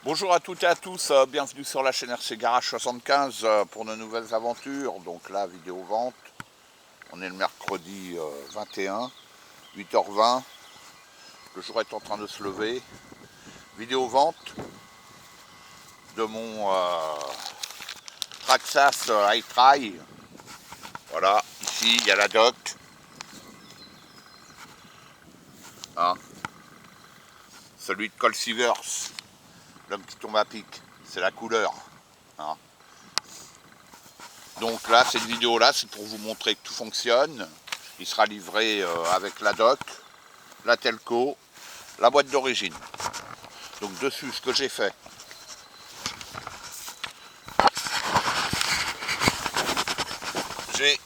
Bonjour à toutes et à tous, bienvenue sur la chaîne RC Garage 75 pour de nouvelles aventures. Donc là, vidéo vente, on est le mercredi 21, 8h20, le jour est en train de se lever. Vidéo vente de mon Traxxas iTry. Voilà, ici il y a la doc. Hein, celui de Colt Sievers, l'homme qui tombe à pic, c'est la couleur. Hein. Donc là, cette vidéo-là, c'est pour vous montrer que tout fonctionne. Il sera livré avec la doc, la telco, la boîte d'origine. Donc dessus, ce que j'ai fait, j'ai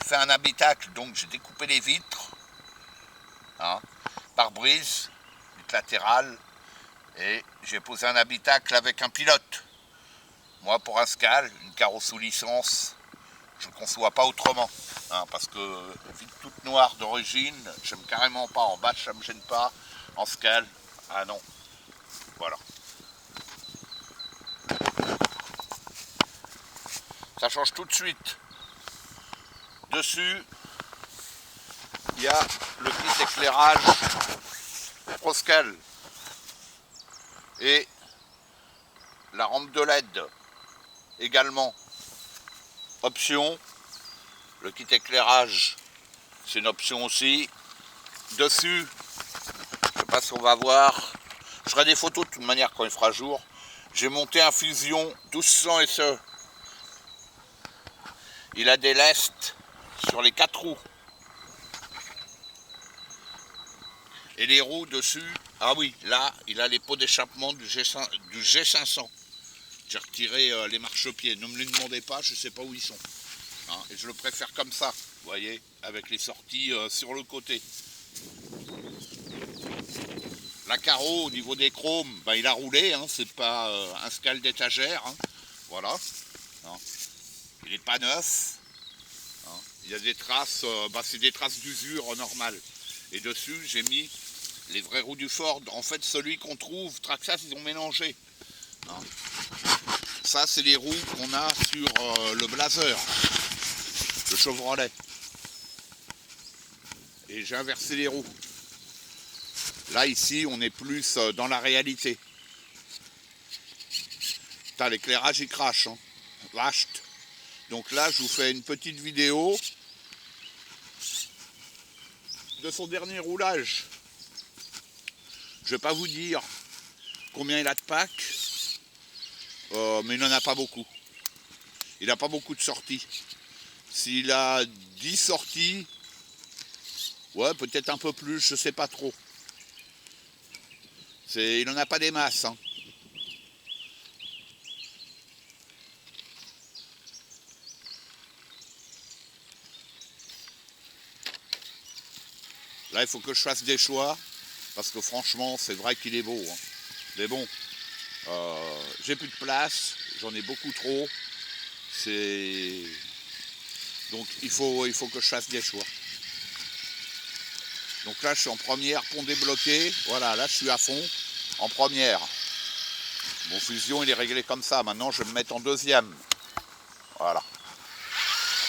fait un habitacle, donc j'ai découpé les vitres, hein, pare-brise, vitre latérale, et j'ai posé un habitacle avec un pilote. Moi, pour un Scal, une carrosse sous licence, je ne conçois pas autrement. Hein, parce que vitre toute noire d'origine, j'aime carrément pas. En bas, ça me gêne pas. En Scal, ah non. Voilà. Ça change tout de suite. Dessus, il y a le kit éclairage ProScal et la rampe de LED également. Option, le kit éclairage, c'est une option aussi. Dessus, je sais pas si on va voir, je ferai des photos de toute manière quand il fera jour. J'ai monté un Fusion 1200 SE. Il a des lestes sur les 4 roues. Et les roues dessus, ah oui, là, il a les pots d'échappement du G500. J'ai retiré les marchepieds. Ne me les demandez pas, je ne sais pas où ils sont. Hein, et je le préfère comme ça, vous voyez, avec les sorties sur le côté. La carreau, au niveau des chromes, ben, il a roulé, hein, c'est pas un Scal d'étagère. Hein, voilà. Hein, il n'est pas neuf. Hein, il y a des traces, c'est des traces d'usure normales. Et dessus, j'ai mis les vraies roues du Ford. En fait, celui qu'on trouve, Traxxas, ils ont mélangé. Hein. Ça, c'est les roues qu'on a sur le Blazer, le Chevrolet. Et j'ai inversé les roues. Là, ici, on est plus dans la réalité. Putain, l'éclairage, il crache. Hein. Vache. Donc là, je vous fais une petite vidéo de son dernier roulage. Je ne vais pas vous dire combien il a de packs, mais il n'en a pas beaucoup. Il n'a pas beaucoup de sorties. S'il a 10 sorties, ouais, peut-être un peu plus, je ne sais pas trop. Il n'en a pas des masses. Hein. Là, il faut que je fasse des choix, parce que franchement, c'est vrai qu'il est beau. Hein. Mais bon, j'ai plus de place, j'en ai beaucoup trop. Donc il faut que je fasse des choix. Donc là, je suis en première, pont débloqué. Voilà, là, je suis à fond, en première. Mon Fusion, il est réglé comme ça. Maintenant, je vais me mettre en deuxième. Voilà.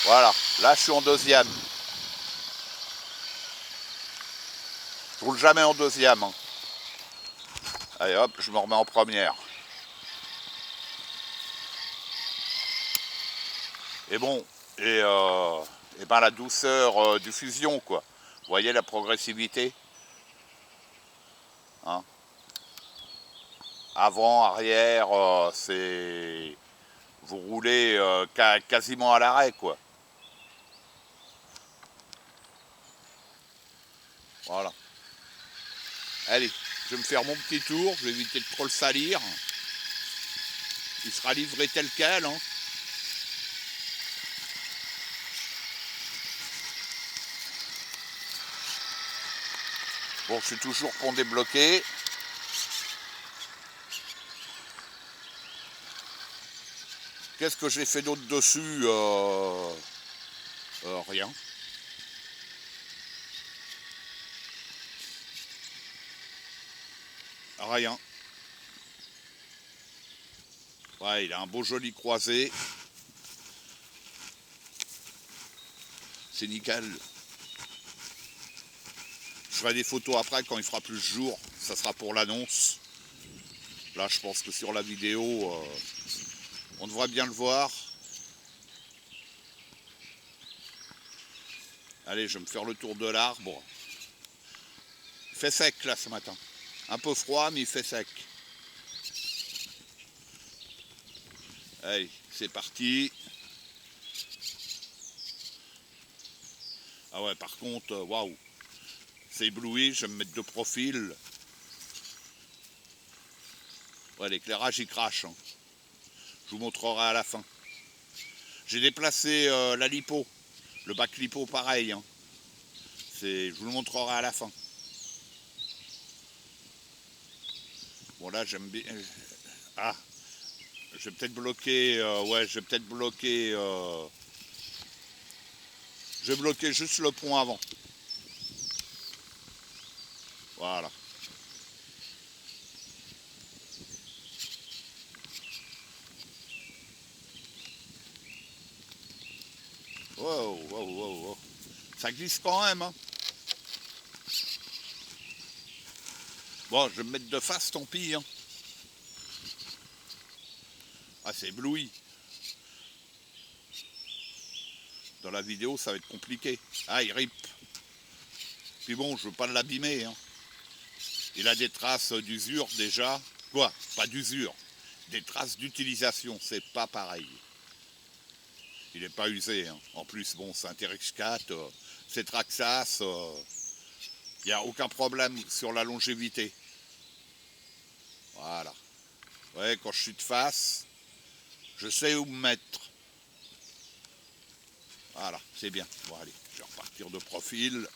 Voilà, là, je suis en deuxième. Je roule jamais en deuxième. Hein. Allez, hop, je me remets en première. Et bon, et ben la douceur du Fusion, quoi. Vous voyez la progressivité, hein. Avant, arrière, c'est... Vous roulez quasiment à l'arrêt, quoi. Voilà. Allez, je vais me faire mon petit tour, je vais éviter de trop le salir. Il sera livré tel quel, hein. Bon, je suis toujours pont débloqué. Qu'est-ce que j'ai fait d'autre dessus rien. Rien. Ouais, il a un beau joli croisé. C'est nickel. Je ferai des photos après quand il fera plus jour. Ça sera pour l'annonce. Là, je pense que sur la vidéo, on devrait bien le voir. Allez, je vais me faire le tour de l'arbre. Il fait sec là ce matin. Un peu froid, mais il fait sec. Allez, c'est parti. Ah ouais, par contre, waouh, c'est ébloui, je vais me mettre de profil. Ouais, l'éclairage il crache. Hein. Je vous montrerai à la fin. J'ai déplacé la lipo, le bac lipo pareil. Hein. Je vous le montrerai à la fin. Bon là j'aime bien. Ah, je vais peut-être bloquer. Ouais, je vais peut-être bloquer. Je vais bloquer juste le pont avant. Voilà. Wow, wow, wow, wow. Ça glisse quand même. Hein. Bon, je vais me mettre de face, tant pis. Hein. Ah, c'est ébloui. Dans la vidéo, ça va être compliqué. Ah, il rip. Puis bon, je veux pas l'abîmer. Hein. Il a des traces d'usure déjà. Quoi? Pas d'usure. Des traces d'utilisation, c'est pas pareil. Il n'est pas usé. Hein. En plus, bon, c'est un TRX 4, c'est Traxxas. Il n'y a aucun problème sur la longévité. Voilà. Ouais, quand je suis de face, je sais où me mettre. Voilà, c'est bien. Bon, allez, je vais repartir de profil.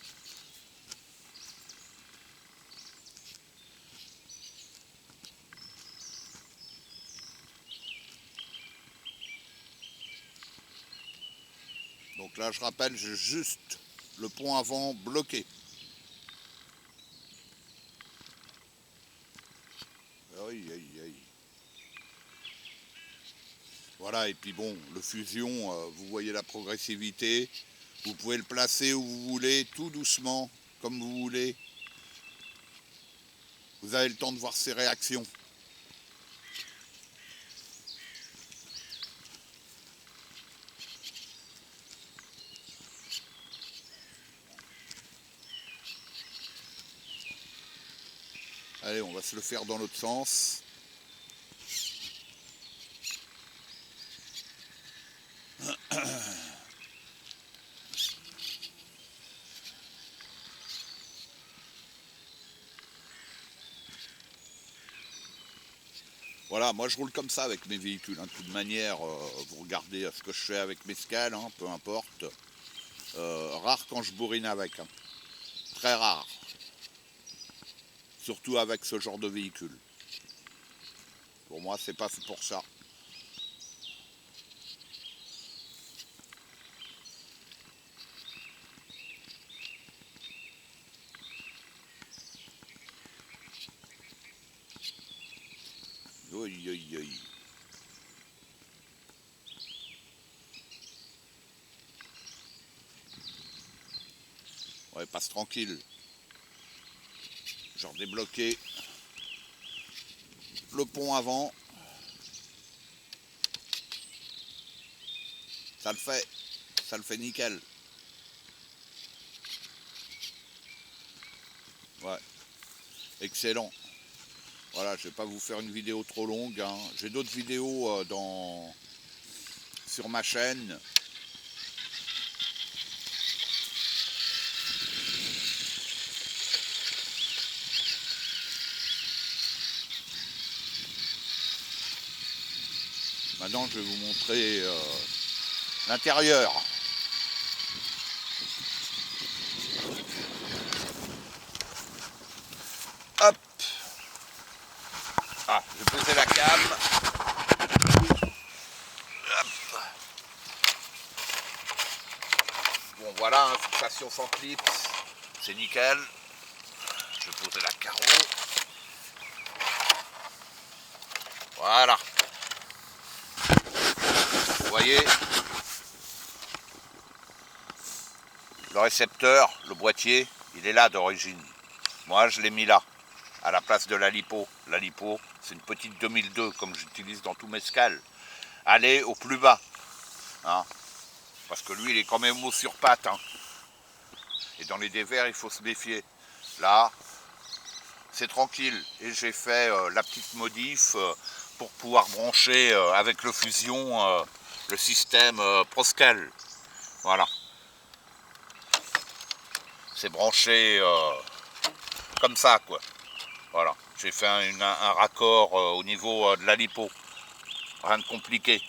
Donc là, je rappelle, j'ai juste le pont avant bloqué. Aïe, aïe, aïe. Voilà, et puis bon, le fusion, vous voyez la progressivité. Vous pouvez le placer où vous voulez, tout doucement, comme vous voulez. Vous avez le temps de voir ses réactions. Allez, on va se le faire dans l'autre sens. Voilà, moi je roule comme ça avec mes véhicules. Hein. De toute manière, vous regardez ce que je fais avec mes scales, hein, peu importe. Rare quand je bourrine avec. Hein. Très rare. Surtout avec ce genre de véhicule. Pour moi, c'est pas fait pour ça. Aïe, aïe, aïe. Ouais, passe tranquille. Genre débloquer le pont avant. Ça le fait nickel. Ouais, excellent. Voilà, je vais pas vous faire une vidéo trop longue. Hein. J'ai d'autres vidéos sur ma chaîne. Maintenant, je vais vous montrer l'intérieur. Hop. Ah, je vais poser la cam. Hop. Bon, voilà, hein, fixation sans clips. C'est nickel. Je vais poser la carreau. Voilà. voyez, le récepteur, le boîtier, il est là d'origine. Moi, je l'ai mis là, à la place de la lipo. La lipo, c'est une petite 2002, comme j'utilise dans tous mes scales. Allez au plus bas, hein, parce que lui, il est quand même haut sur pattes. Hein. Et dans les dévers, il faut se méfier. Là, c'est tranquille. Et j'ai fait la petite modif pour pouvoir brancher avec le fusion le système Proscal. Voilà. C'est branché comme ça, quoi. Voilà. J'ai fait un raccord au niveau de la lipo. Rien de compliqué.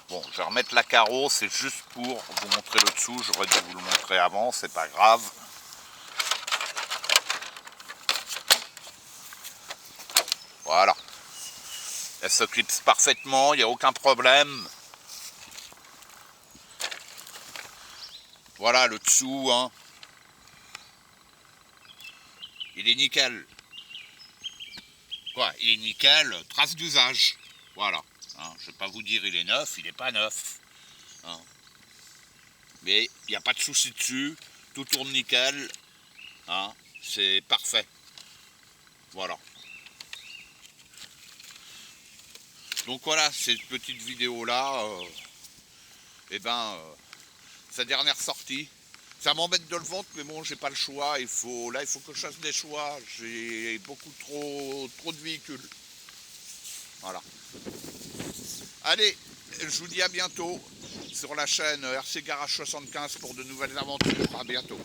Bon, je vais remettre la carreau, c'est juste pour vous montrer le dessous. J'aurais dû vous le montrer avant, c'est pas grave. Voilà. Elle se clipse parfaitement, il n'y a aucun problème. Voilà le dessous, hein. Il est nickel. Quoi, il est nickel, trace d'usage. Voilà. Hein, je ne vais pas vous dire il est neuf, il n'est pas neuf. Hein. Mais il n'y a pas de souci dessus. Tout tourne nickel. Hein, c'est parfait. Voilà. Donc voilà, cette petite vidéo là, sa dernière sortie. Ça m'embête de le vendre, mais bon, j'ai pas le choix. Il faut que je fasse des choix. J'ai beaucoup trop de véhicules. Voilà. Allez, je vous dis à bientôt sur la chaîne RC Garage 75 pour de nouvelles aventures. À bientôt.